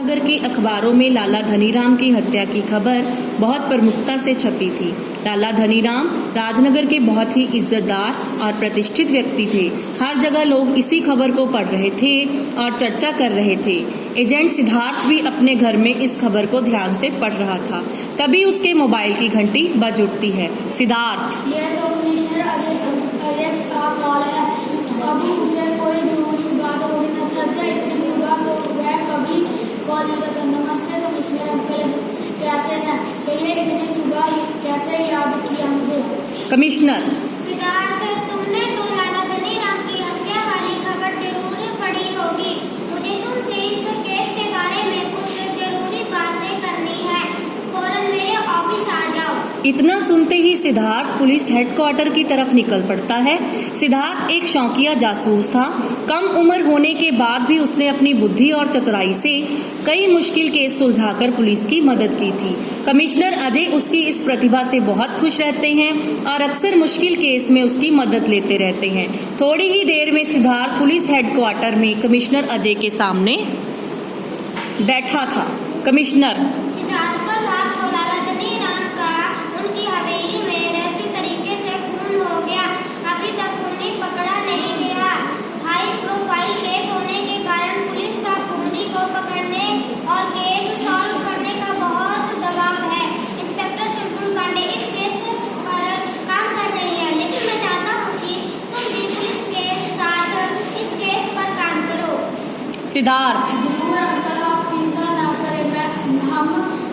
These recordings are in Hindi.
राजनगर के अखबारों में लाला धनीराम की हत्या की खबर बहुत प्रमुखता से छपी थी। लाला धनीराम राजनगर के बहुत ही इज्जतदार और प्रतिष्ठित व्यक्ति थे। हर जगह लोग इसी खबर को पढ़ रहे थे और चर्चा कर रहे थे। एजेंट सिद्धार्थ भी अपने घर में इस खबर को ध्यान से पढ़ रहा था। तभी उसके मोबाइल की घंटी बज उठती है। सिद्धार्थ, ये तो कमिश्नर अजय का कॉल है। कभी उसे कोई जरूरी बात होगी न सत्य इतनी सुबह तो वह कभी कॉल नहीं करता। नमस्ते कमिश्नर अंकल, कैसे हैं? कहिए इतनी सुबह कैसे याद किया मुझे? कमिश्नर, सिद्धार्थ, तुमने तो लाला धनीराम की हत्या वाली खबर जरूर पढ़ी होगी। मुझे तुमसे इस केस के बारे में कुछ जरूरी बातें करनी है। फौरन मेरे ऑफिस आ जाओ। इतना सुनते ही सिद्धार्थ पुलिस हेडक्वार्टर की तरफ निकल पड़ता है। सिद्धार्थ एक शौकिया जासूस था। कम उम्र होने के बाद भी उसने अपनी बुद्धि और चतुराई से कई मुश्किल केस सुलझाकर पुलिस की मदद की थी। कमिश्नर अजय उसकी इस प्रतिभा से बहुत खुश रहते हैं और अक्सर मुश्किल केस में उसकी मदद लेते रहते हैं। थोड़ी ही देर में सिद्धार्थ पुलिस हेडक्वार्टर में कमिश्नर अजय के सामने बैठा था। कमिश्नर, सिद्धार्थ, कल रात को लाला धनीराम का उनकी हवेली में रहस्य तरीके से खून हो गया। अभी तक उन्हें पकड़ा नहीं गया। हाई प्रोफाइल केस होने के कारण पुलिस का खूनी को पकड़ने और केस सॉल्व करने का बहुत दबाव है। इंस्पेक्टर चुलबुल पांडे इस केस पर काम कर रही है, लेकिन मैं चाहता हूँ कि तुम भी पुलिस के साथ इस केस पर काम करो। सिद्धार्थ, जरूर अंकल, आप चिंता ना करें, हम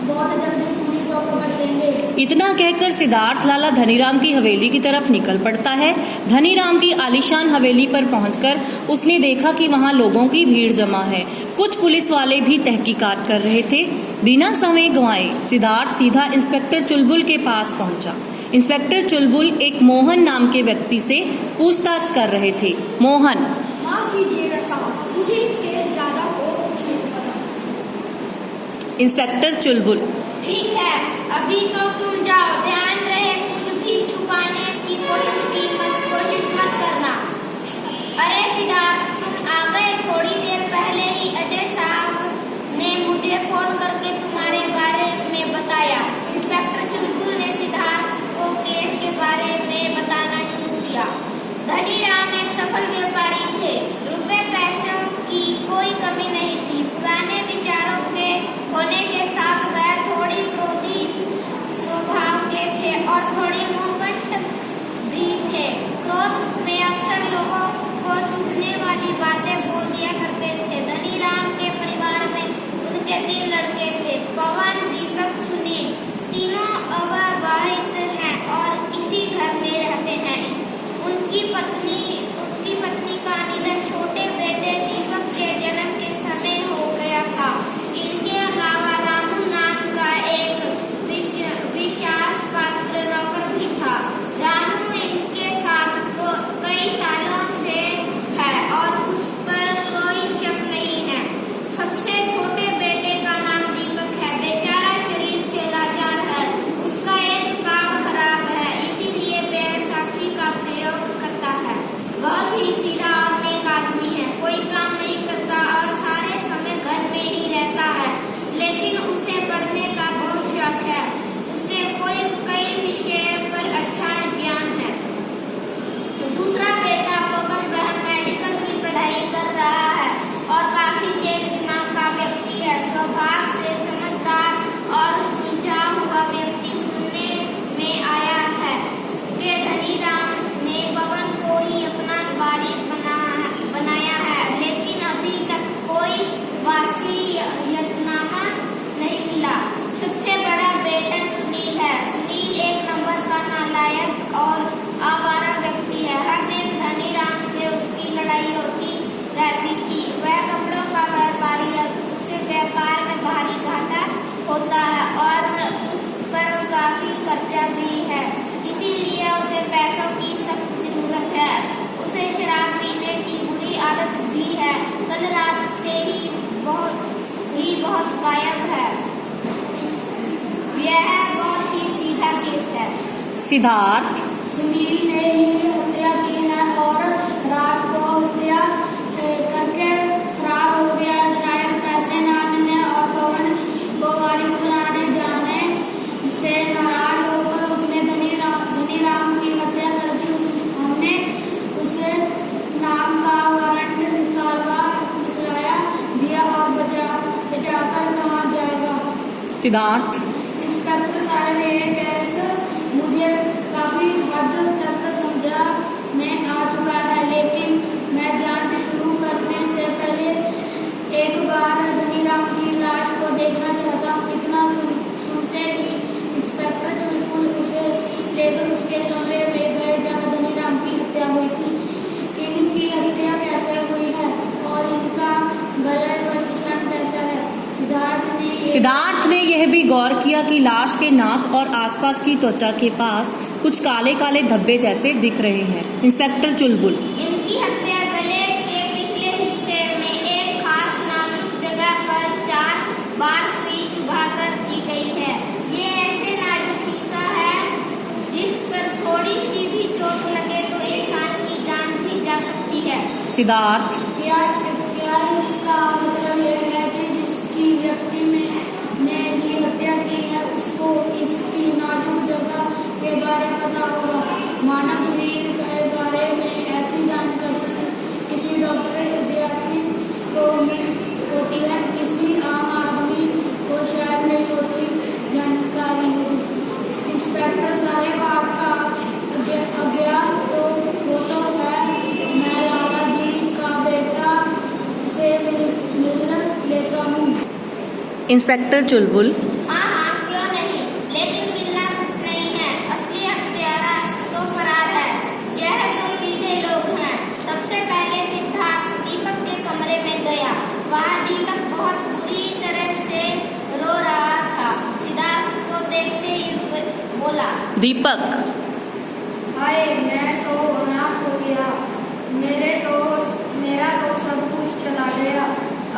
बहुत जल्दी पूरी को पकड़ लेंगे। इतना कहकर सिद्धार्थ लाला धनीराम की हवेली की तरफ निकल पड़ता है। धनीराम की आलीशान हवेली पर पहुंचकर उसने देखा कि वहां लोगों की भीड़ जमा है। कुछ पुलिस वाले भी तहकीकात कर रहे थे। बिना समय गंवाए सिद्धार्थ सीधा इंस्पेक्टर चुलबुल के पास पहुंचा। इंस्पेक्टर चुलबुल एक मोहन नाम के व्यक्ति से पूछताछ कर रहे थे। मोहन, माफ कीजिएगा साहब, मुझे इसके ज्यादा और कुछ नहीं पता। इंस्पेक्टर चुलबुल, ठीक है, अभी तो तुम जाओ। ध्यान रहे कुछ भी छुपाने की कोशिश मत करना। अरे सिद्धार्थ, तुम आ गए। थोड़ी देर पहले ही अजय साहब ने मुझे फोन करके तुम्हारे बारे में बताया। इंस्पेक्टर चुलबुल ने सिद्धार्थ को केस के बारे में बताना शुरू किया। धनीराम एक सफल व्यापारी थे। रुपए पैसों की कोई कमी नहीं थी। पुराने विचारों के होने के साथ वह थोड़ी क्रोधी स्वभाव के थे और थोड़ी मुंहबट भी थे। क्रोध में अक्सर लोगों को चुभने वाली बातें बोल दिया करते थे। धनीराम के परिवार में उनके 3 लड़के थे, पवन, दीपक, सुनील। तीनों अविवाहित हैं और इसी घर में रहते हैं। उनकी पत्नी का निधन छोटे बेटे दीपक के जन्म के समय हो गया था। इनके अलावा रामू नाम का एक विश्वास पात्र नौकर भी था। रामू इनके साथ कई सालों से है और उस पर कोई शक नहीं है। सबसे छोटे बेटे का नाम दीपक है। बेचारा शरीर से लाचार है। उसका एक पाँव खराब है, इसीलिए बैसाखी का प्रयोग करता है। बहुत ही सीधा और नेक आदमी है। कोई काम नहीं करता और सारे समय घर में ही रहता है, लेकिन उसे पढ़ने का बहुत शौक है। उसे कई विषय पर अच्छा ज्ञान है। दूसरा बेटा पवन, वह मेडिकल की पढ़ाई कर रहा है और काफी तेज दिमाग का व्यक्ति है। स्वभाव से समझदार और सुलझा हुआ व्यक्ति। सुनने में आया है कि धनीराम ने पवन को ही अपना वारिस बनाया है, लेकिन अभी तक कोई वसीयतनामा नहीं मिला। सबसे बड़ा बेटा सुनील है। सुनील एक नंबर का नालायक और आवारा व्यक्ति है। हर दिन धनीराम से उसकी लड़ाई होती रहती थी। वह कपड़ों का व्यापारी है, उसे व्यापार में भारी घाटा होता है और उस पर काफी कर्जा भी है, इसीलिए उसे पैसों की सख्त जरूरत है। उसे शराब पीने की बुरी आदत भी है। कल रात से ही बहुत गायब है। यह बहुत ही सीधा केस है। सिद्धार्थ, सुनील ने ही हत्या की है और रात को हत्या करके फरार हो गया। शायद पैसे ना मिलने और सिद्धार्थ। इंस्पेक्टर साहब ये केस मुझे काफी हद तक समझा में आ चुका है, लेकिन मैं जांच शुरू करने से पहले एक बार धनीराम की लाश को देखना चाहता हूँ। इतना सुनते ही इंस्पेक्टर चुलबुल उसे लेकर उसके कमरे में गए जहाँ धनीराम की हत्या हुई थी। इनकी हत्या कैसे हुई है और इनका गले पर निशान कैसा है? सिद्धार्थ ने यह भी गौर किया कि लाश के नाक और आसपास की त्वचा के पास कुछ काले काले धब्बे जैसे दिख रहे हैं। इंस्पेक्टर चुलबुल। इनकी हत्या गले के पिछले हिस्से में एक खास नाजुक जगह पर 4 बार सुई चुभाकर की गई है। ये ऐसे नाजुक हिस्सा है जिस पर थोड़ी सी भी चोट लगे तो इंसान की जान भी जा सकती है। सिद्धार्थ। क्या इसका मतलब यह है कि जिसकी व्यक्ति ने ये हत्या की है उसको इसकी नाजुक जगह के बारे में पता होगा? मानव शरीर के बारे में ऐसी जानकारी किसी डॉक्टर विद्यार्थी को ही होती है, किसी आम आदमी को शायद नहीं होती जानकारी होगी। इंस्पेक्टर साहब आपका अज्ञान तो वो तो है, मैं लाला जी का बेटा से मिल लेता हूँ। इंस्पेक्टर चुलबुल। हाँ, क्यों नहीं, लेकिन मिलना कुछ नहीं है। असली हत्यारा तो फरार है। यह तो सीधे लोग हैं। सबसे पहले सिद्धार्थ दीपक के कमरे में गया। वहाँ दीपक बहुत बुरी तरह से रो रहा था। सिद्धार्थ को देखते ही बोला, दीपक। हाय, मैं तो अनाथ हो गया। मेरा तो सब कुछ चला गया।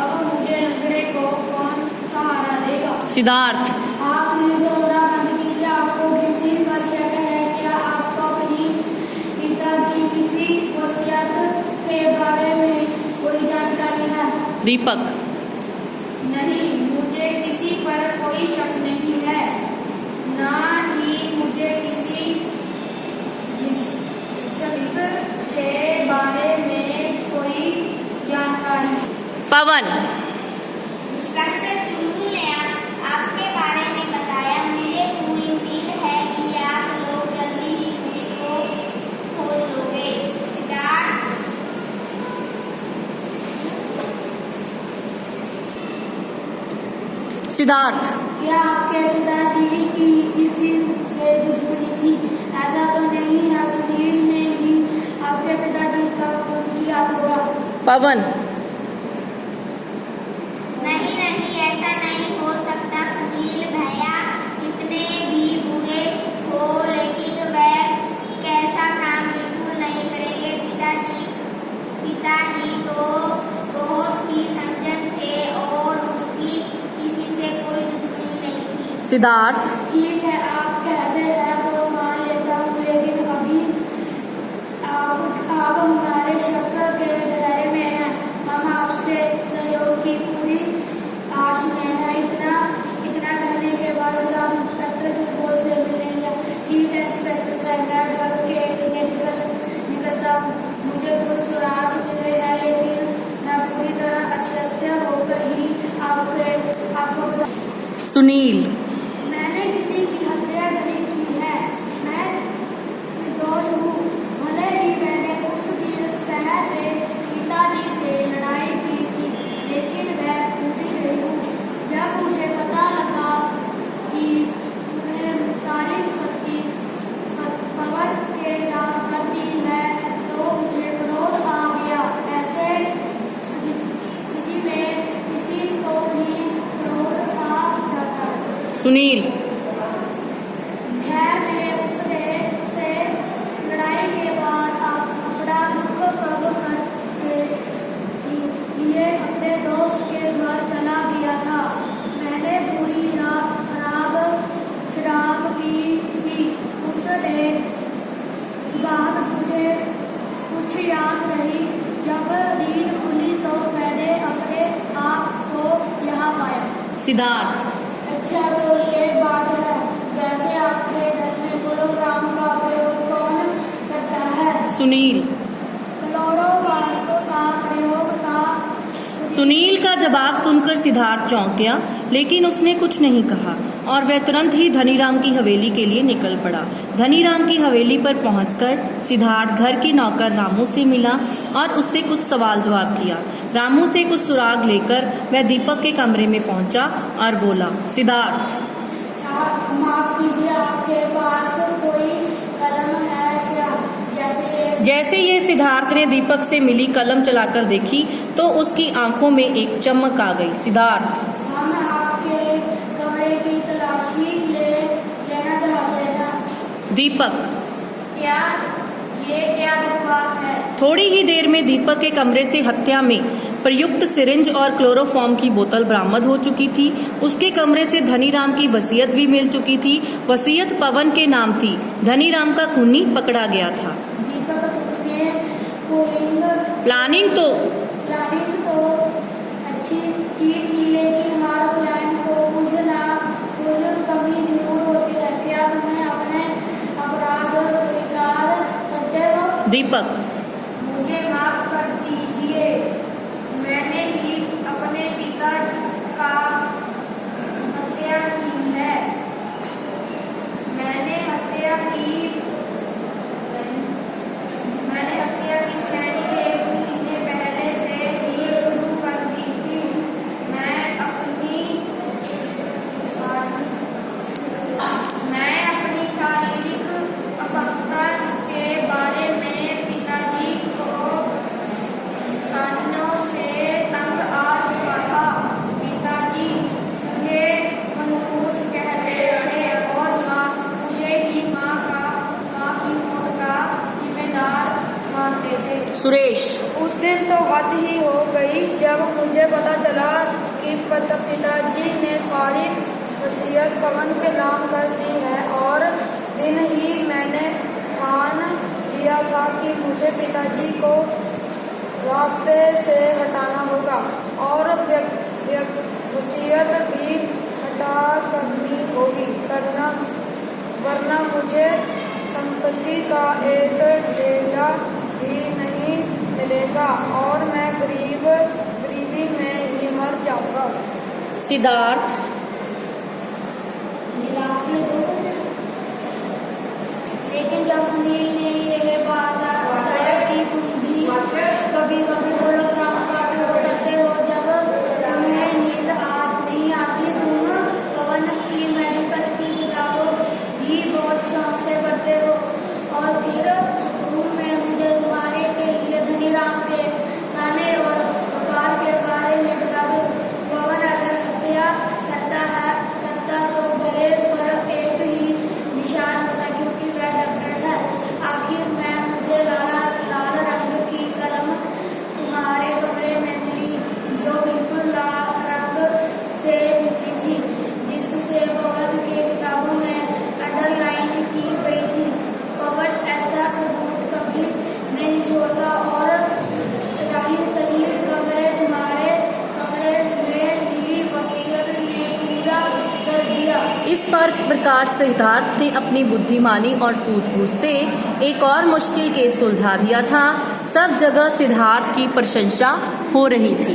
अब मुझे लंगड़े को कौन सहारा देगा? सिद्धार्थ। आप रोना बंद कीजिए। आपको किसी पर शक है क्या? आपको अपनी पिता की किसी वसीयत के बारे में कोई जानकारी है? दीपक। नहीं, मुझे किसी पर कोई शक नहीं है, ना ही मुझे किसी वसीयत के बारे में कोई जानकारी। पवन। इंस्पेक्टर चुलबुल ने आपके बारे में बताया। मुझे पूरी उम्मीद है कि आप लोग जल्दी ही खुदी को खोज लोगे। सिद्धार्थ। सिद्धार्थ। क्या आपके पिताजी की किसी से दुश्मनी थी? ऐसा तो नहीं है, सुनील ने ही आपके पिताजी का खून किया होगा। पवन। नहीं, ऐसा नहीं हो सकता। सुनील भैया कितने भी बुरे हो, लेकिन वह कैसा काम बिल्कुल नहीं करेंगे। पिताजी तो बहुत ही सज्जन थे और उनकी किसी से कोई दुश्मनी नहीं थी। सिद्धार्थ। ठीक है, आप कहते हैं तो मान लेता हूँ, लेकिन अभी आप हमारे शक के दायरे में हैं। हम आपसे सहयोग की पूरी आश में है। इतना कहने के बाद आप इंस्पेक्टर चुलबुल से मिलेंगे? ठीक है इंस्पेक्टर साहब, मैं घर के लिए निकलता हूँ। मुझे कुछ सुराग मिले हैं, लेकिन मैं पूरी तरह असत्य होकर ही आपको बता। सुनील। मैंने किसी की हत्या नहीं की है। मैं निर्दोष हूँ। भले ही मैंने उस दिन पहले पिताजी से लड़ाई की थी, लेकिन मैं टूटी गई हूँ। जब मुझे पता लगा कि उन्हें सारी संपत्ति पवन के नाम कर दी है, तो मुझे क्रोध आ गया। ऐसे स्थिति में किसी को भी क्रोध आ जाता है। सुनील। खैर, मैं उससे लड़ाई के बाद अपना दुख कम करके लिए अपने दोस्त के घर चला गया था। मैंने पूरी रात शराब पी थी। उसने बाद मुझे कुछ याद नहीं। जब नींद खुली तो मैंने अपने आप को यहाँ पाया। सिद्धार्थ। अच्छा, तो ये बात है। वैसे आपके घर में क्लोरोफॉर्म का प्रयोग कौन करता है? सुनील। क्लोरोफॉर्म का प्रयोग था सुनील का जवाब सुनकर सिद्धार्थ चौंक गया, लेकिन उसने कुछ नहीं कहा और वह तुरंत ही धनीराम की हवेली के लिए निकल पड़ा। धनीराम की हवेली पर पहुंचकर सिद्धार्थ घर के नौकर रामू से मिला और उससे कुछ सवाल जवाब किया। रामू से कुछ सुराग लेकर वह दीपक के कमरे में पहुंचा और बोला, सिद्धार्थ, माफ कीजिए, आपके पास कोई कलम है क्या? जैसे ये सिद्धार्थ ने दीपक से मिली कलम चलाकर देखी तो उसकी आंखों में एक चमक आ गई। सिद्धार्थ, हम आपके कमरे की तलाशी लेना चाहते हैं। दीपक, क्या बकवास है? थोड़ी ही देर में दीपक के कमरे से हत्या में प्रयुक्त सिरिंज और क्लोरोफॉर्म की बोतल बरामद हो चुकी थी। उसके कमरे से धनीराम की वसीयत भी मिल चुकी थी। वसीयत पवन के नाम थी। धनीराम का खूनी पकड़ा गया था। दीपक ने प्लानिंग तो अच्छी की थी, लेकिन हर प्लान को कुछ कमी जरूर होती है। क्या तुम्हें अपने अपराध स्वीकार करते हो? दीपक, मुझे माफ कर दीजिए, मैंने ही अपने पिता का हत्या की है। मैंने हत्या की प्लानिंग एक महीने पहले से ही शुरू कर दी थी। मैं अपनी शारीरिक अक्षमता के बारे में पिताजी को कानों से तंग आ चुका था। पिताजी मुझे मनहूस कहते थे और मुझे ही माँ की मौत का जिम्मेदार मानते थे। सुरेश, उस दिन तो हद ही हो गई जब मुझे पता चला कि पिताजी ने सारी वसीयत पवन के नाम कर दी है, और दिन ही मैंने ठान लिया था कि मुझे पिताजी को रास्ते से हटाना होगा और वसीयत भी करनी होगी, वरना मुझे संपत्ति का एक ढेला भी नहीं मिलेगा और मैं गरीबी में ही मर जाऊंगा। सिद्धार्थ, लेकिन जब सुनील ने यह बात बताया कि तुम भी कभी होलोग्राम का प्रयोग करते हो, जब तुम्हें नींद नहीं आती, तुम पवन की मेडिकल की किताबों भी बहुत शौक से पढ़ते हो, और फिर रूम में मुझे तुम्हारे के लिए धनीराम के गाने और व्यापार के बारे में बता दो। पवन अगर हत्या करता तो गले पर एक ही निशान होता, क्योंकि वह डॉक्टर है। आखिर में मुझे लाल रंग की कलम तुम्हारे कमरे में मिली, जो बिल्कुल लाल रंग से लिखी थी, जिससे पवन के किताबों में अंडरलाइन की गई थी। पवन ऐसा सबूत कभी नहीं छोड़ता और रही सही तुम्हारे कमरे में मिली वसीयत ने पूरा कर दिया। इस प्रकार सिद्धार्थ ने अपनी बुद्धिमानी और सूझबूझ से एक और मुश्किल केस सुलझा दिया था। सब जगह सिद्धार्थ की प्रशंसा हो रही थी।